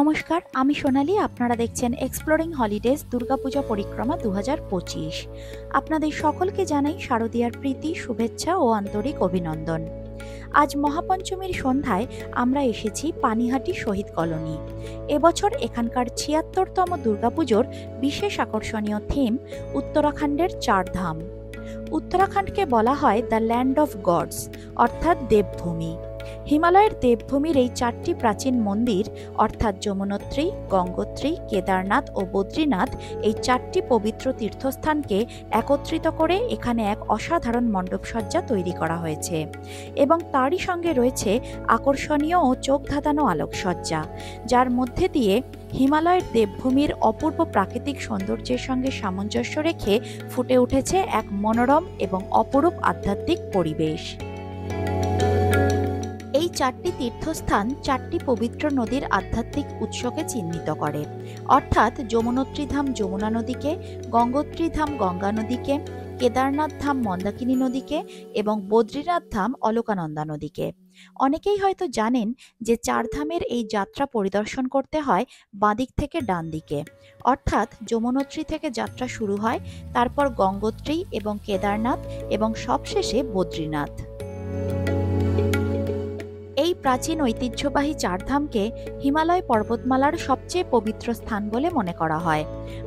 নমস্কার, আমি সোনালী। আপনারা দেখছেন এক্সপ্লোরিং হলিডেজ দুর্গাপূজা পরিক্রমা 2025। আপনাদের সকলকে জানাই শারদীয়ার প্রীতি, শুভেচ্ছা ও আন্তরিক অভিনন্দন। আজ মহাপঞ্চমীর সন্ধ্যায় আমরা এসেছি পানিহাটি শহীদ কলোনি। এবছর এখানকার ৭৬তম দুর্গাপুজোর বিশেষ আকর্ষণীয় থিম উত্তরাখণ্ডের চারধাম। উত্তরাখণ্ডকে বলা হয় দ্য ল্যান্ড অফ গডস, অর্থাৎ দেবভূমি। হিমালয়ের দেবভূমির এই চারটি প্রাচীন মন্দির অর্থাৎ যমুনোত্রী, গঙ্গোত্রী, কেদারনাথ ও বদ্রীনাথ, এই চারটি পবিত্র তীর্থস্থানকে একত্রিত করে এখানে এক অসাধারণ মণ্ডপসজ্জা তৈরি করা হয়েছে এবং তারই সঙ্গে রয়েছে আকর্ষণীয় ও চোখ ধাঁধানো আলোকসজ্জা, যার মধ্যে দিয়ে হিমালয়ের দেবভূমির অপূর্ব প্রাকৃতিক সৌন্দর্যের সঙ্গে সামঞ্জস্য রেখে ফুটে উঠেছে এক মনোরম এবং অপরূপ আধ্যাত্মিক পরিবেশ। এই চারটি তীর্থস্থান চারটি পবিত্র নদীর আধ্যাত্মিক উৎসকে চিহ্নিত করে, অর্থাৎ যমুনোত্রী ধাম যমুনা নদীকে, গঙ্গোত্রী ধাম গঙ্গা নদীকে, কেদারনাথ ধাম মন্দাকিনী নদীকে এবং বদ্রীনাথ ধাম অলকানন্দা নদীকে। অনেকেই হয়তো জানেন যে চারধামের এই যাত্রা পরিদর্শন করতে হয় বাঁদিক থেকে ডান দিকে, অর্থাৎ যমুনোত্রী থেকে যাত্রা শুরু হয়, তারপর গঙ্গোত্রী এবং কেদারনাথ এবং সবশেষে বদ্রীনাথ। এই প্রাচীন ঐতিহ্যবাহী চারধামকে হিমালয় পর্বতমালার সবচেয়ে পবিত্র স্থান বলে মনে করা হয়।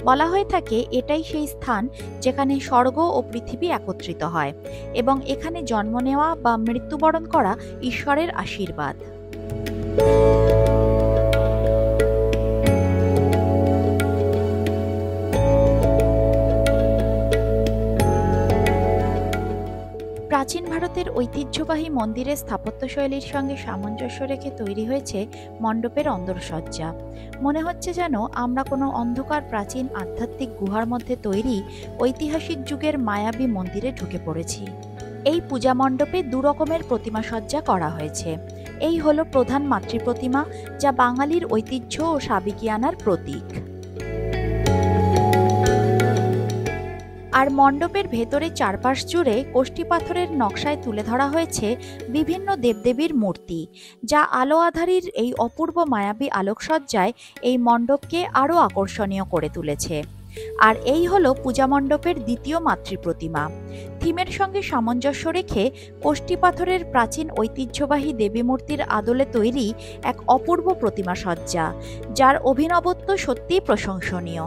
বলা হয়ে থাকে এটাই সেই স্থান যেখানে স্বর্গ ও পৃথিবী একত্রিত হয় এবং এখানে জন্ম নেওয়া বা মৃত্যুবরণ করা ঈশ্বরের আশীর্বাদ। প্রাচীন ভারতের ঐতিহ্যবাহী মন্দিরের স্থাপত্যশৈলীর সঙ্গে সামঞ্জস্য রেখে তৈরি হয়েছে মণ্ডপের অন্দরসজ্জা। মনে হচ্ছে যেন আমরা কোনো অন্ধকার প্রাচীন আধ্যাত্মিক গুহার মধ্যে তৈরি ঐতিহাসিক যুগের মায়াবী মন্দিরে ঢুকে পড়েছি। এই পূজা মণ্ডপে দুরকমের প্রতিমা সজ্জা করা হয়েছে। এই হলো প্রধান মাতৃপ্রতিমা, যা বাঙালির ঐতিহ্য ও সাবেকিয়ানার প্রতীক। আর মণ্ডপের ভেতরে চারপাশ জুড়ে কোষ্ঠী পাথরের নকশায় তুলে ধরা হয়েছে বিভিন্ন দেবদেবীর মূর্তি, যা আলো আঁধারির এই অপূর্ব মায়াবী আলোকসজ্জায় এই মণ্ডপকে আরও আকর্ষণীয় করে তুলেছে। আর এই হলো পূজা মণ্ডপের দ্বিতীয় মাতৃপ্রতিমা। থিমের সঙ্গে সামঞ্জস্য রেখে কোষ্ঠী পাথরের প্রাচীন ঐতিহ্যবাহী দেবী মূর্তির আদলে তৈরি এক অপূর্ব প্রতিমা সজ্জা, যার অভিনবত্ব সত্যিই প্রশংসনীয়।